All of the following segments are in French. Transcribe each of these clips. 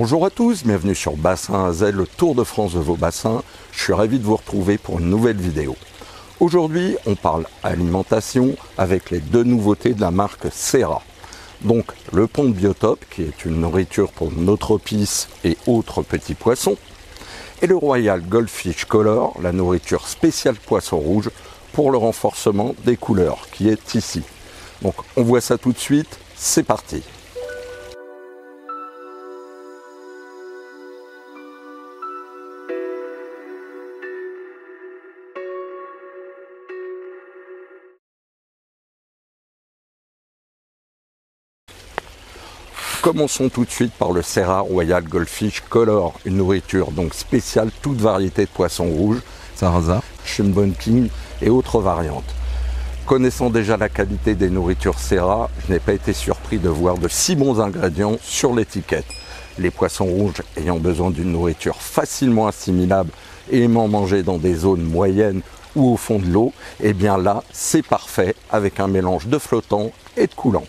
Bonjour à tous, bienvenue sur Bassin Azel, le tour de France de vos bassins. Je suis ravi de vous retrouver pour une nouvelle vidéo. Aujourd'hui, on parle alimentation avec les deux nouveautés de la marque Serra. Donc le pond de Biotope, qui est une nourriture pour Notropis et autres petits poissons, et le Royal Goldfish Color, la nourriture spéciale poisson rouge pour le renforcement des couleurs, qui est ici. Donc on voit ça tout de suite, c'est parti. Commençons tout de suite par le Serra Royal Goldfish Color, une nourriture donc spéciale, toute variété de poissons rouges, sarrasin, Shumbon King et autres variantes. Connaissant déjà la qualité des nourritures Serra, je n'ai pas été surpris de voir de si bons ingrédients sur l'étiquette. Les poissons rouges ayant besoin d'une nourriture facilement assimilable et aimant manger dans des zones moyennes ou au fond de l'eau, et bien là c'est parfait avec un mélange de flottant et de coulant.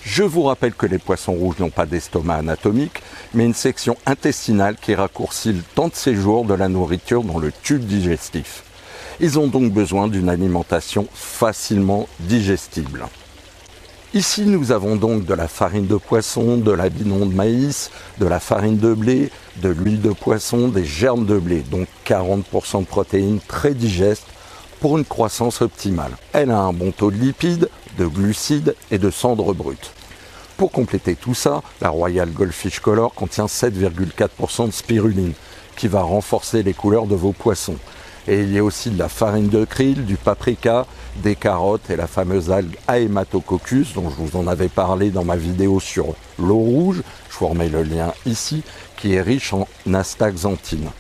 Je vous rappelle que les poissons rouges n'ont pas d'estomac anatomique, mais une section intestinale qui raccourcit le temps de séjour de la nourriture dans le tube digestif. Ils ont donc besoin d'une alimentation facilement digestible. Ici, nous avons donc de la farine de poisson, de l'amidon de maïs, de la farine de blé, de l'huile de poisson, des germes de blé, donc 40% de protéines très digestes pour une croissance optimale. Elle a un bon taux de lipides, de glucides et de cendres brutes. Pour compléter tout ça, la Royal Goldfish Color contient 7,4% de spiruline qui va renforcer les couleurs de vos poissons. Et il y a aussi de la farine de krill, du paprika, des carottes et la fameuse algue Haematococcus dont je vous en avais parlé dans ma vidéo sur l'eau rouge, je vous remets le lien ici, qui est riche en astaxanthine.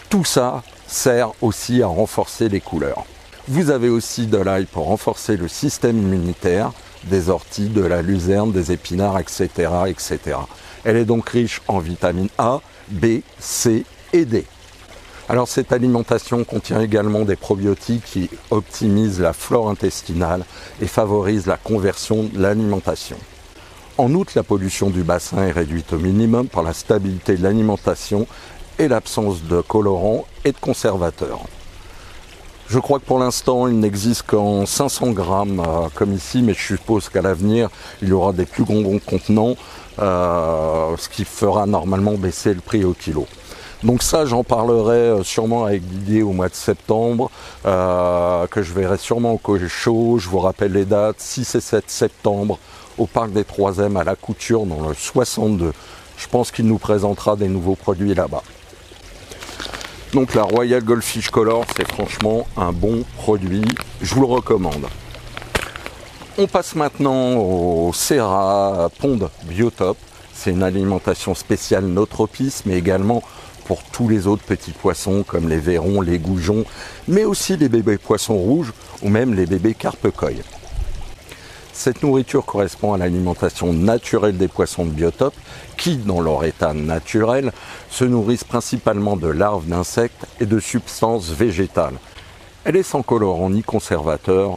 Tout ça sert aussi à renforcer les couleurs. Vous avez aussi de l'ail pour renforcer le système immunitaire, des orties, de la luzerne, des épinards, etc., etc. Elle est donc riche en vitamines A, B, C et D. Alors cette alimentation contient également des probiotiques qui optimisent la flore intestinale et favorisent la conversion de l'alimentation. En outre, la pollution du bassin est réduite au minimum par la stabilité de l'alimentation et l'absence de colorants et de conservateurs. Je crois que pour l'instant, il n'existe qu'en 500 grammes comme ici, mais je suppose qu'à l'avenir, il y aura des plus gros contenants, ce qui fera normalement baisser le prix au kilo. Donc ça, j'en parlerai sûrement avec Didier au mois de septembre, que je verrai sûrement au Cochot. Je vous rappelle les dates, 6 et 7 septembre, au Parc des Troisièmes à La Couture, dans le 62. Je pense qu'il nous présentera des nouveaux produits là-bas. Donc la Royal Goldfish Color, c'est franchement un bon produit, je vous le recommande. On passe maintenant au Serra Pond Biotope. C'est une alimentation spéciale Notropis, mais également pour tous les autres petits poissons comme les vairons, les goujons, mais aussi les bébés poissons rouges ou même les bébés carpe-coï. Cette nourriture correspond à l'alimentation naturelle des poissons de Biotope qui, dans leur état naturel, se nourrissent principalement de larves d'insectes et de substances végétales. Elle est sans colorant ni conservateur.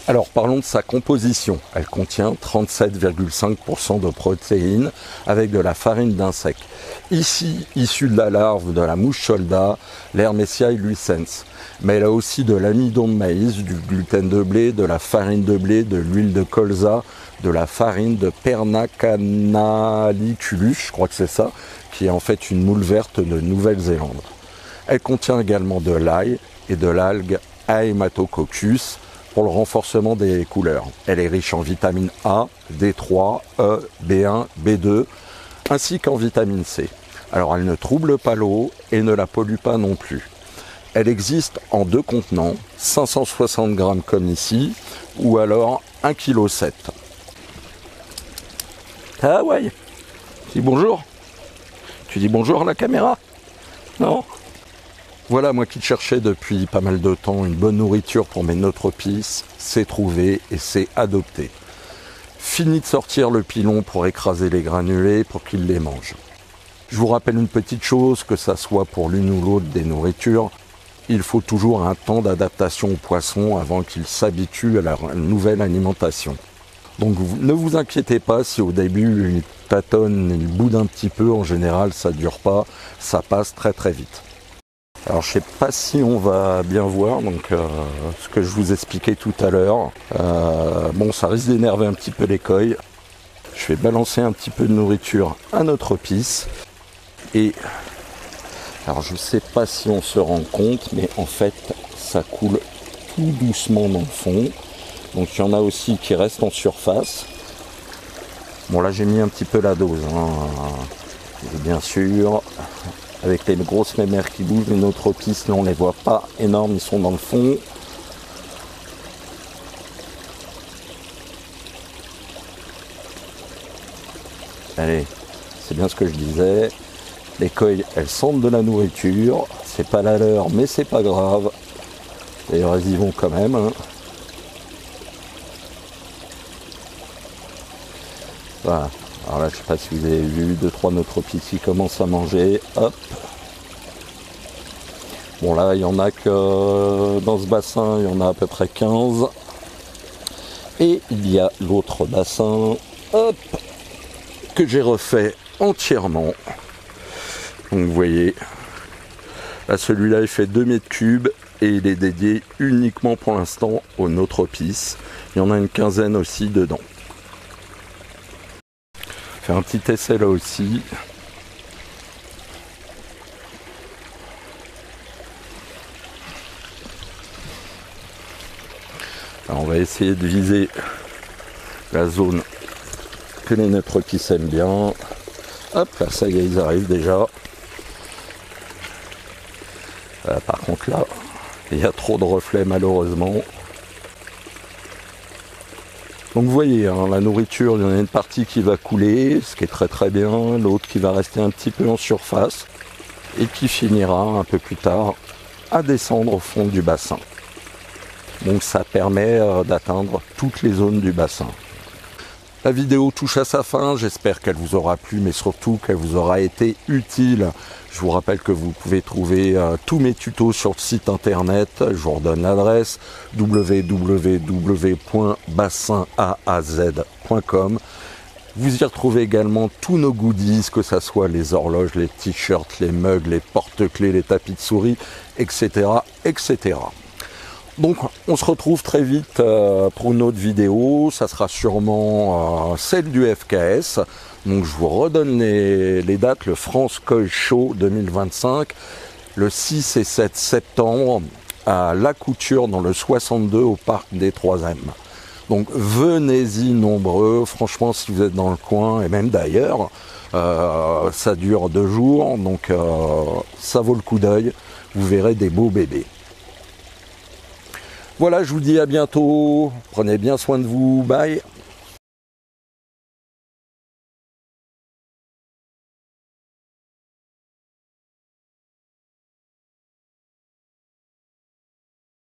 Alors parlons de sa composition. Elle contient 37,5% de protéines avec de la farine d'insectes. Ici, issue de la larve de la mouche soldat, l'Hermesia luiscens. Mais elle a aussi de l'amidon de maïs, du gluten de blé, de la farine de blé, de l'huile de colza, de la farine de Pernacanalicculus, je crois que c'est ça, qui est en fait une moule verte de Nouvelle-Zélande. Elle contient également de l'ail et de l'algue Haematococcus pour le renforcement des couleurs. Elle est riche en vitamine A, D3, E, B1, B2, ainsi qu'en vitamine C. Alors elle ne trouble pas l'eau et ne la pollue pas non plus. Elle existe en deux contenants, 560 grammes comme ici, ou alors 1,7 kg. Ah ouais, tu dis bonjour. Tu dis bonjour à la caméra? Non? Voilà, moi qui cherchais depuis pas mal de temps une bonne nourriture pour mes Notropis, c'est trouvé et c'est adopté. Fini de sortir le pilon pour écraser les granulés pour qu'ils les mangent. Je vous rappelle une petite chose, que ça soit pour l'une ou l'autre des nourritures, il faut toujours un temps d'adaptation aux poissons avant qu'ils s'habituent à la nouvelle alimentation. Donc ne vous inquiétez pas si au début tâtonnent, ils boudent un petit peu, en général ça dure pas, ça passe très très vite. Alors je sais pas si on va bien voir, donc ce que je vous expliquais tout à l'heure, bon ça risque d'énerver un petit peu l'écueil. Je vais balancer un petit peu de nourriture à notre pisse. Et alors je sais pas si on se rend compte, mais en fait ça coule tout doucement dans le fond. Donc il y en a aussi qui restent en surface. Bon là j'ai mis un petit peu la dose, hein. Et bien sûr, avec les grosses mémères qui bougent, les nôtres pistes, là on les voit pas énormes, ils sont dans le fond. Allez, c'est bien ce que je disais. Les coilles, elles sentent de la nourriture. C'est pas la leur, mais c'est pas grave. D'ailleurs, elles y vont quand même, hein. Voilà. Alors là, je sais pas si vous avez vu, 2-3 notropis qui commencent à manger. Hop. Bon là, il y en a que dans ce bassin, il y en a à peu près 15. Et il y a l'autre bassin, hop, que j'ai refait entièrement. Donc vous voyez, là celui-là il fait 2 mètres cubes et il est dédié uniquement pour l'instant aux notropis. Il y en a une quinzaine aussi dedans. Faire un petit essai là aussi. Alors on va essayer de viser la zone que les notropis aiment bien. Hop, là ça y est, ils arrivent déjà. Par contre là, il y a trop de reflets malheureusement. Donc vous voyez, hein, la nourriture, il y en a une partie qui va couler, ce qui est très très bien, l'autre qui va rester un petit peu en surface et qui finira un peu plus tard à descendre au fond du bassin. Donc ça permet d'atteindre toutes les zones du bassin. La vidéo touche à sa fin, j'espère qu'elle vous aura plu, mais surtout qu'elle vous aura été utile. Je vous rappelle que vous pouvez trouver tous mes tutos sur le site internet. Je vous redonne l'adresse www.bassinaz.com. Vous y retrouvez également tous nos goodies, que ce soit les horloges, les t-shirts, les mugs, les porte-clés, les tapis de souris, etc., etc. Donc on se retrouve très vite pour une autre vidéo, ça sera sûrement celle du FKS. Donc je vous redonne les dates, le France Coil Show 2025, le 6 et 7 septembre à La Couture dans le 62 au Parc des 3M. Donc venez-y nombreux, franchement si vous êtes dans le coin et même d'ailleurs, ça dure 2 jours, donc ça vaut le coup d'œil, vous verrez des beaux bébés. Voilà, je vous dis à bientôt, prenez bien soin de vous, bye.